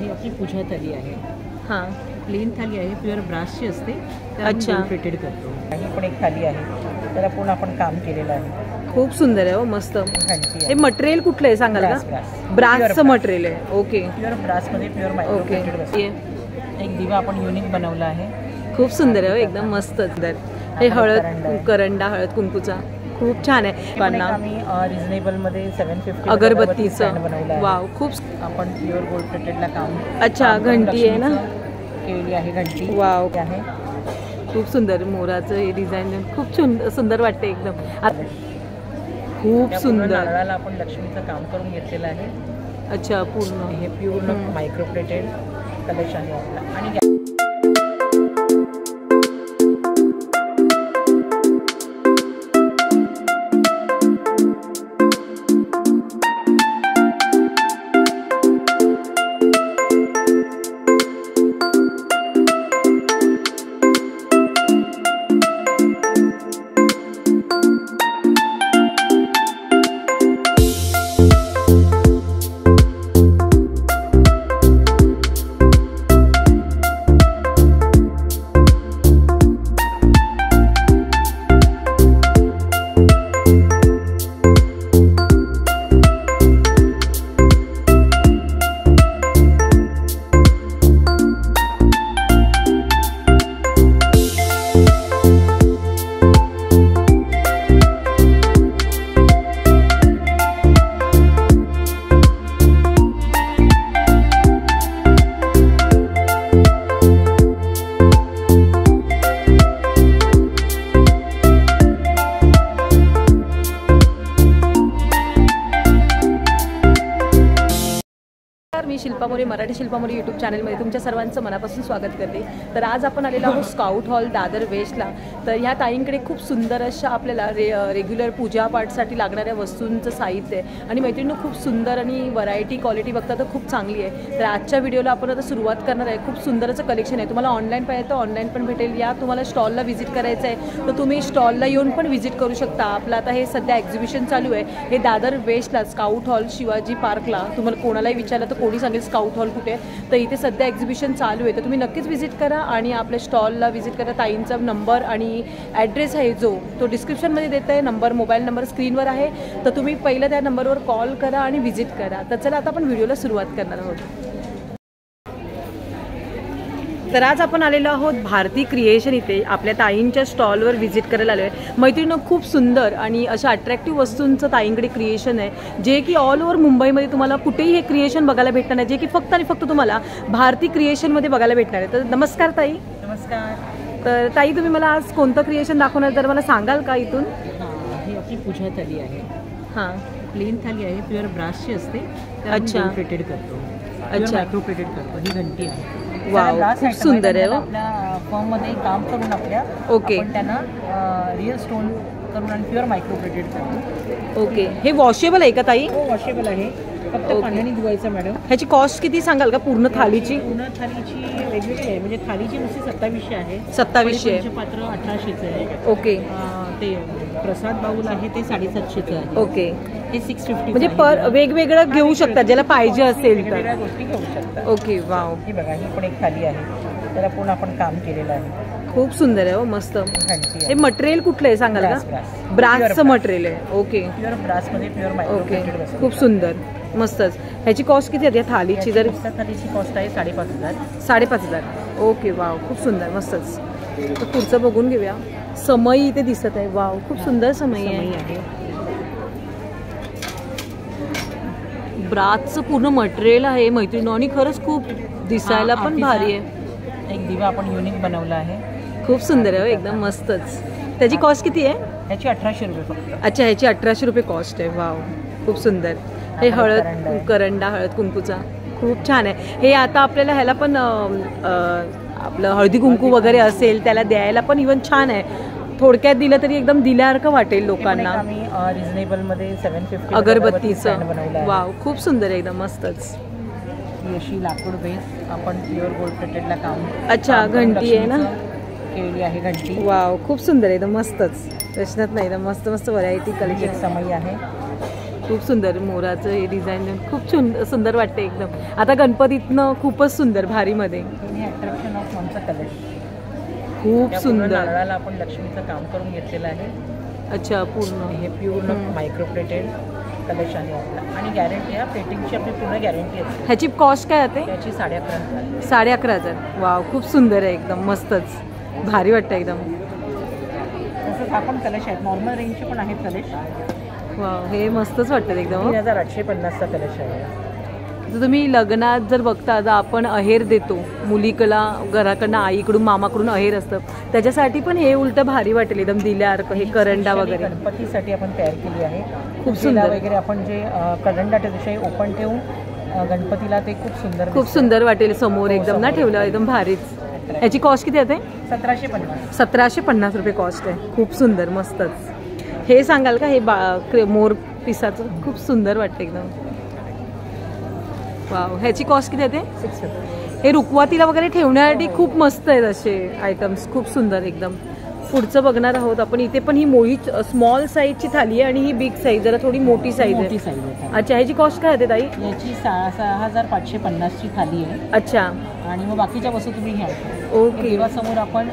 ही आपली पूजा थाली आहे। हां, प्लेन थाली आहे, प्युअर ब्रासची असते। अच्छा, प्लेटेड करतो। ही पण एक थाली आहे, त्याला पूर्ण आपण काम केलेलं आहे। खूप सुंदर आहे हो, मस्त। घंटी हे मटेरियल कुठलं आहे सांगाल का? ब्रासचं मटेरियल आहे। ओके, प्युअर ब्रासमध्ये प्युअर मायक्रोप्लेटेड वस्तू। एक दिवा आपण युनिक बनवला आहे, खूप सुंदर आहे हो, एकदम मस्त सुंदर। हे हळद करंडा, हळद कुंकूचा खूप छान आहे। पण आम्ही रिजनेबल मध्ये 750 अगरबत्तीचं बनवलं आहे। वाव, खूप आपण प्युअर गोल्ड प्लेटेडला काम। अच्छा, घंटी आहे ना केली आहे घंटी। वाव, आहे खूप सुंदर। मोराचं हे डिझाईन खूप सुंदर वाटते एकदम। खूप सुंदर। नारळाला आपण लक्ष्मीचं काम करून घेतलेलं आहे। अच्छा, पूर्ण हे प्युअर मायक्रोप्लेटेड कलश आहे आपला। आणि मी शिल्पा मोरे, मराठी शिल्पा मोरे यूट्यूब चॅनलमध्ये तुमच्या सर्वांचं मनापासून स्वागत करते। तर आज आपण आलेलो आहोत स्काउट हॉल दादर वेस्टला। तर ह्या ताईंकडे खूप सुंदर अशा आपल्याला रेग्युलर पूजापाठसाठी लागणाऱ्या वस्तूंचं साहित्य आहे आणि मैत्रिणी खूप सुंदर आणि व्हरायटी क्वालिटी बघता तर खूप चांगली आहे। तर आजच्या व्हिडिओला आपण आता सुरुवात करणार आहे। खूप सुंदर असं कलेक्शन आहे, तुम्हाला ऑनलाईन पाहिजे तर ऑनलाईन पण भेटेल, या तुम्हाला स्टॉलला व्हिजिट करायचं आहे तर तुम्ही स्टॉलला येऊन पण व्हिजिट करू शकता। आपलं आता हे सध्या एक्झिबिशन चालू आहे, हे दादर वेस्टला स्काउट हॉल शिवाजी पार्कला। तुम्हाला कोणालाही विचारलं तर कोणी सांगेल स्काउट हॉल कुठे, तर इथे सध्या एक्झिबिशन चालू आहे। तर तुम्ही नक्कीच व्हिजिट करा आणि आपल्या स्टॉलला व्हिजिट करा। ताईंचा नंबर आणि ॲड्रेस आहे जो तो डिस्क्रिप्शनमध्ये देत आहे, नंबर मोबाईल नंबर स्क्रीनवर आहे। तर तुम्ही पहिलं त्या नंबरवर कॉल करा आणि व्हिजिट करा। तर चला आता आपण व्हिडिओला सुरुवात करणार आहोत। तर आज आपण आलेलो आहोत भारती क्रिएशन इथे आपल्या ताईंच्या स्टॉलवर व्हिजिट करायला आलो आहे। मैत्रिणी खूप सुंदर आणि अशा अट्रॅक्टिव्ह वस्तूंचं ताईंकडे क्रिएशन आहे, जे की ऑल ओव्हर मुंबईमध्ये तुम्हाला कुठेही हे क्रिएशन बघायला भेटणार नाही, जे की फक्त आणि फक्त तुम्हाला भारती क्रिएशनमध्ये बघायला भेटणार आहे। तर नमस्कार ताई। नमस्कार। तर ताई तुम्ही मला आज कोणतं क्रिएशन दाखवणार जर मला सांगाल का इथून? ही आपली पूजा थाली आहे। हां, प्लेन थाली आहे, प्युअर ब्रासची असते। अच्छा, प्लेटेड करतो। अच्छा, मायक्रोप्लेटेड करतो। ही घंटी आहे। वाव, खूप सुंदर आहे। आपल्या फॉर्म मध्ये काम करून आपल्या ओके, आपण त्यांना रिअल स्टोन करून आणि प्युअर मायक्रोप्लेटेड करतो। ओके, हे वॉशेबल आहे का ताई? हो, वॉशेबल आहे, फक्त पाण्याने धुवायचं मॅडम। ह्याची कॉस्ट किती सांगाल का पूर्ण थालीची? पूर्ण थालीची वेगवेगळी आहे, म्हणजे थालीची नुसती 2700 आहे। 2700 आहे। पात्र 1800 आहे। ओके, ते प्रसाद बाऊल आहे ते 750 आहे। ओके, हे 650 म्हणजे पर वेगवेगळं घेऊ शकतात ज्याला पाहिजे असेल तर। वेगवेगळ्या गोष्टी घेऊ शकतात। ओके, वाव, ही बघा, ही पण एक थाली आहे, त्याला पूर्ण आपण काम केलेलं आहे। खूप सुंदर आहे हो, मस्त। घंटी हे मटेरियल कुठलं आहे सांगाल का? ब्रासचं मटेरियल आहे। ओके, प्युअर ब्रासमध्ये प्युअर ओके, मायक्रोप्लेटेड वस्तू। खूप सुंदर, मस्तच। ह्याची कॉस्ट किती आहे या थालीची? जर थालीची कॉस्ट आहे 5500। 5500। ओके, वाव, खूप सुंदर, मस्तच। तर पुढचं बघून घेऊया। समई इथे दिसत आहे, वाव, खूप सुंदर समई आहे। ब्रासचं पूर्ण मटेरियल आहे मैत्रिणी आणि खरंच खूप दिसायला पण भारी आहे। एक दिवा आपण युनिक बनवला आहे, खूप सुंदर आहे एकदम मस्तच। त्याची कॉस्ट किती आहे? ह्याची 1800 रुपये फक्त। अच्छा, ह्याची 1800 रुपये कॉस्ट आहे। वाव, खूप सुंदर। हे हळद करंडा, हळद कुंकूचा खूप छान आहे। हे आता आपल्याला ह्याला पण आपलं हळदी कुंकू वगैरे असेल त्याला द्यायला पण इव्हन छान आहे। थोडक्यात दिलं तरी एकदम दिल्यासारखं वाटेल लोकांना। आम्ही रिजनेबल मध्ये 750 अगरबत्तीचं वाव, खूप सुंदर आहे एकदम मस्तच। ही अशी लाकूड बेस आपण प्युअर गोल्ड प्लेटेडला काम। अच्छा, घंटी आहे ना केली आहे घंटी। वाव, खूप सुंदर आहे एकदम मस्तच। प्रश्नच नाही, एकदम मस्त मस्त व्हरायटी कलेक्शन। समई आहे, खूप सुंदर मोराचं हे डिझाईन खूप सुंदर वाटते एकदम. आता गणपतीतनं खूपच सुंदर भारीमध्ये हे अट्रॅक्शन ऑफ आमचा कलश. खूप सुंदर. नारळाला आपण लक्ष्मीचं काम करून घेतलेलं आहे. अच्छा, पूर्ण हे प्युअर मायक्रो प्लेटेड कलश आहे आपला आणि गॅरंटी आहे प्लेटिंगची आपली पूर्ण गॅरंटी असते. ह्याची कॉस्ट काय आहे? त्याची 11,500. 11,500. वाव, खूप सुंदर आहे एकदम, मस्तच भारी वाटतं एकदम. तसंच आपण कलश आहेत नॉर्मल रेंजचे पण आहेत कलश. वाव, हे मस्तच वाटतं एकदम. 3,850चा कलश आहे. जर तुम्ही लग्नात जर बघता, जर आपण अहेर देतो मुलीकडला, घराकडनं आईकडून मामाकडून अहेर असतं, त्याच्यासाठी पण हे उलटं भारी वाटेल एकदम दिल्यासारखं. हे करंडा वगैरे गणपतीसाठी आपण तयार केली आहे. खूप सुंदर वगैरे आपण जे करंडा त्याच्याशी ओपन ठेवून गणपतीला ते खूप सुंदर वाटेल समोर एकदम ना ठेवलं एकदम भारीच. याची कॉस्ट किती आहे? 1750. 1750 रुपये कॉस्ट आहे. खूप सुंदर, मस्तच. हे सांगाल का, हे मोर पिसाचं खूप सुंदर वाटतं एकदम. वाव, ह्याची कॉस्ट किती आहे? 650. हे रुखवातीला वगैरे ठेवण्यासाठी खूप मस्त आहेत असे आयटम्स, खूप सुंदर एकदम. पुढचं बघणार आहोत आपण. इथे पण ही मोठी स्मॉल साईजची थाली आहे आणि ही बिग साईज, जरा थोडी मोठी साईज आहे. अच्छा, ह्याची कॉस्ट काय आहे ताई? याची 6,550ची थाली आहे. अच्छा, आणि मग बाकीच्या वस्तू तुम्ही घ्या. ओके. देवासमोर आपण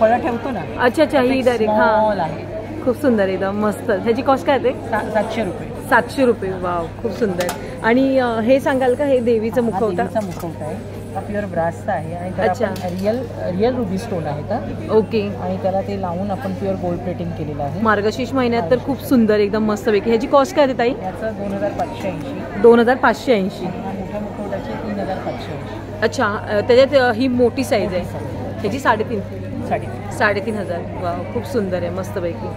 फळं ठेवतो ना. अच्छा अच्छा, ही डायरेक्ट. हां, आहे. खूप सुंदर एकदम, मस्त. ह्याची कॉस्ट काय आहे? 700 रुपये. 700 रुपये. वाव, खूप सुंदर. आणि हे सांगाल का, हे देवीचं मुखवटा? मुखवटा आहे. हा प्युअर ब्रासचा आहे आणि अच्छा, रिअल रुबी स्टोन आहे का. ओके. आणि त्याला ते लावून आपण प्युअर गोल्ड प्लेटिंग केलेलं आहे. मार्गशीर्ष महिन्यात तर खूप सुंदर एकदम मस्तपैकी. ह्याची कॉस्ट काय आहे ताई? याचं 2,580. 2,580. मोठ्या मुखवट्याची 3,580. अच्छा, त्याच्यात ही मोठी साईज आहे. ह्याची 3,500. वाव, खूप सुंदर आहे मस्तपैकी.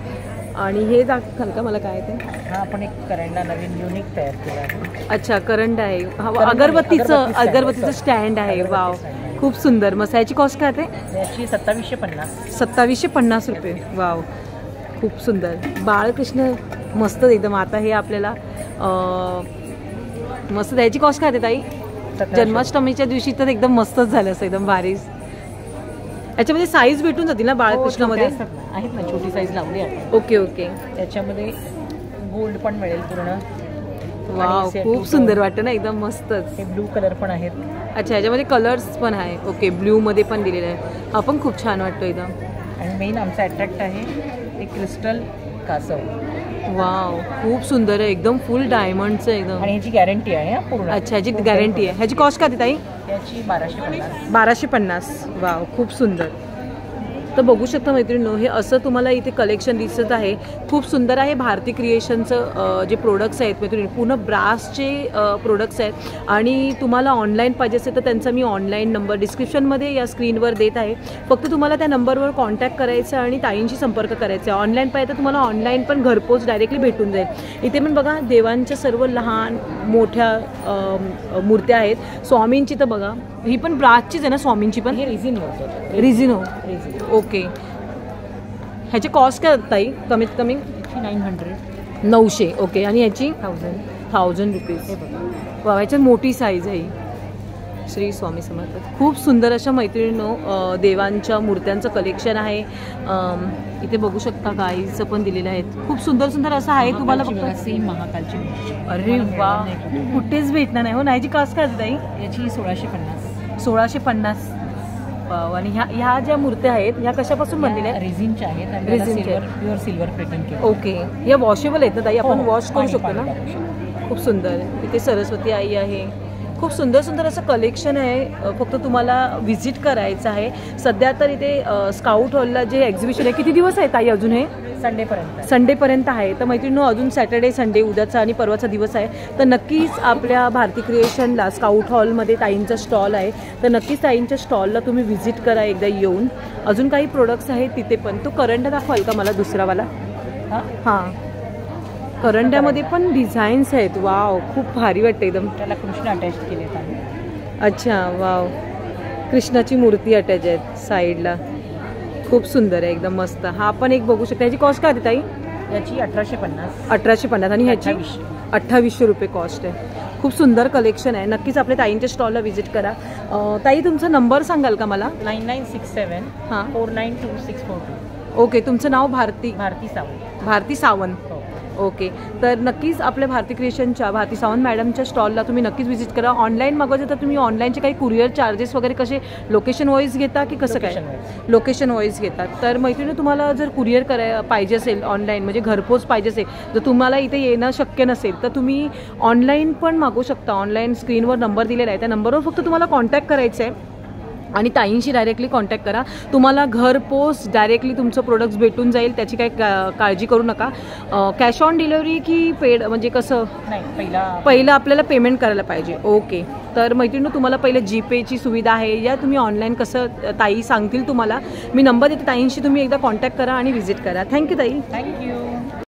आणि हे दाखवाल का मला काय ते? हा आपण एक करंडा नवीन युनिक तयार केला आहे. अच्छा, करंडा आहे. अगरबत्तीचं स्टँड आहे. वाव, खूप सुंदर मस्त. याची कॉस्ट काय आहे? याची 2750. 2750 रुपये. वाव, खूप सुंदर. बाळकृष्ण मस्त एकदम. आता हे आपल्याला मस्त. याची कॉस्ट काय आहे ताई? जन्माष्टमीच्या दिवशी तर एकदम मस्तच झालं असं, एकदम भारी. याच्यामध्ये साईज भेटून जातील ना बाळकृष्णामध्ये? आहेत ना, छोटी साईज लावली आहे. Okay okay. त्याच्यामध्ये गोल्ड पण मिळेल पूर्ण. वाव, खूप सुंदर वाटतं ना एकदम, मस्तच. हे ब्लू कलर पण आहेत. अच्छा, ह्याच्यामध्ये कलर्स पण आहे. ओके, ब्ल्यू मध्ये पण दिलेलं आहे. हा पण खूप छान वाटतो एकदम. आणि मेन आमचा अट्रॅक्ट आहे एक क्रिस्टल कासव. वाव, खूप सुंदर आहे एकदम, फुल डायमंडचं एकदम. आणि ह्याची गॅरंटी आहे पूर्ण. अच्छा, ह्याची गॅरंटी आहे. ह्याची कॉस्ट काय ताई? याची 1250. 1250. वाव, खूप सुंदर. तर बघू शकता मैत्रिणींनो, हे असं तुम्हाला इथे कलेक्शन दिसत आहे. खूप सुंदर आहे. भारती क्रिएशनचं जे प्रोडक्ट्स आहेत मैत्रिणी, पूर्ण ब्रासचे प्रोडक्ट्स आहेत. आणि तुम्हाला ऑनलाईन पाहिजे असेल तर त्यांचा मी ऑनलाईन नंबर डिस्क्रिप्शनमध्ये या स्क्रीनवर देत आहे. फक्त तुम्हाला त्या नंबरवर कॉन्टॅक्ट करायचं आणि ताईंशी संपर्क करायचा. ऑनलाईन पाहिजे तर तुम्हाला ऑनलाईन पण घरपोच डायरेक्टली भेटून जाईल. इथे पण बघा देवांच्या सर्व लहान मोठ्या मूर्त्या आहेत. स्वामींची तर बघा, ही पण ब्रासचीच आहे ना स्वामींची पण? हे रिझिनो. ओके. ह्याची कॉस्ट काय ताई? कमीत कमी 900. ओके. आणि ह्याची 1000 रुपीज. वा, ह्याच्यात मोठी साईज आहे. श्री स्वामी समर्थ. खूप सुंदर अशा मैत्रिणींनो देवांच्या मूर्त्यांचं कलेक्शन आहे. इथे बघू शकता गाईचं पण दिलेलं आहे. खूप सुंदर सुंदर असं आहे. तुम्हाला महाकालची. अरे वा, कुठेच भेटणार नाही हो ना. ह्याची कॉस्ट काय ताई? याची 1650. 1650. आणि ह्या ज्या मूर्त्या आहेत ह्या कशापासून बनलेल्या आहेत? रेझिनच्या आहेत. प्युअर सिल्वर प्लेटिंग केलं. ओके. या वॉशेबल आहेत ना ताई? आपण वॉश करू शकतो ना? खूप सुंदर. इथे सरस्वती आई आहे. खूप सुंदर सुंदर असं कलेक्शन आहे. फक्त तुम्हाला व्हिजिट करायचं आहे. सध्या तर इथे स्काउट हॉलला जे एक्झिबिशन आहे, किती दिवस आहे ताई अजून? हे संडेपर्यंत आहे. तर मैत्रिणींनो अजून सॅटर्डे संडे उद्याचा आणि परवाचा दिवस आहे. तर नक्कीच आपल्या भारती क्रिएशनला स्काउट हॉलमध्ये ताईंचा स्टॉल आहे. तर नक्कीच ताईंच्या स्टॉलला तुम्ही व्हिजिट करा एकदा येऊन. अजून काही प्रोडक्ट्स आहेत तिथे पण. तो करंडा दाखवाल का मला दुसरावाला? हां, करंड्यामध्ये पण डिझाईन्स आहेत. वाव, खूप भारी वाटते एकदम. त्याला कृष्ण अटॅच केले आहेत. अच्छा, वाव, कृष्णाची मूर्ती अटॅच आहेत साईडला. खूप सुंदर आहे एकदम, मस्त. हा पण एक बघू शकता. याची कॉस्ट काय आहे ताई? याची 1850. 1850. आणि ह्याची 2800 रुपये कॉस्ट आहे. खूप सुंदर कलेक्शन आहे. नक्कीच आपल्या ताईंच्या स्टॉलला व्हिजिट करा. ताई तुमचा नंबर सांगाल का मला? 9967 492642. ओके. तुमचं नाव? भारती सावंत. भारती सावंत. ओके, तर नक्कीच आपल्या भारती क्रिएशनच्या भारती सावंत मॅडमच्या स्टॉलला तुम्ही नक्कीच व्हिजिट करा. ऑनलाईन मागवायचं तर तुम्ही ऑनलाईनचे काही कुरिअर चार्जेस वगैरे कसे लोकेशन वाईज घेता की कसं काय? लोकेशन वाईज घेतात. तर मैत्रिणी तुम्हाला जर कुरिअर पाहिजे असेल ऑनलाईन म्हणजे घरपोच पाहिजे असेल, जर तुम्हाला इथे येणं शक्य नसेल तर तुम्ही ऑनलाईन पण मागवू शकता. ऑनलाईन स्क्रीनवर नंबर दिलेला आहे, त्या नंबरवर फक्त तुम्हाला कॉन्टॅक्ट करायचं आहे आणि ताईंशी डायरेक्टली कॉन्टॅक्ट करा. तुम्हाला घरपोच डायरेक्टली तुमचं प्रोडक्ट्स भेटून जाईल, त्याची काही काळजी करू नका. कॅश ऑन डिलिव्हरी की पेड म्हणजे कसं? नाही, पहिलं आपल्याला पेमेंट करायला पाहिजे. ओके, तर मैत्रिणी तुम्हाला पहिलं जीपेची सुविधा आहे, या तुम्ही ऑनलाईन कसं ताई सांगतील तुम्हाला. मी नंबर देते ताईंशी, तुम्ही एकदा कॉन्टॅक्ट करा आणि व्हिजिट करा. थँक्यू ताई. थँक्यू.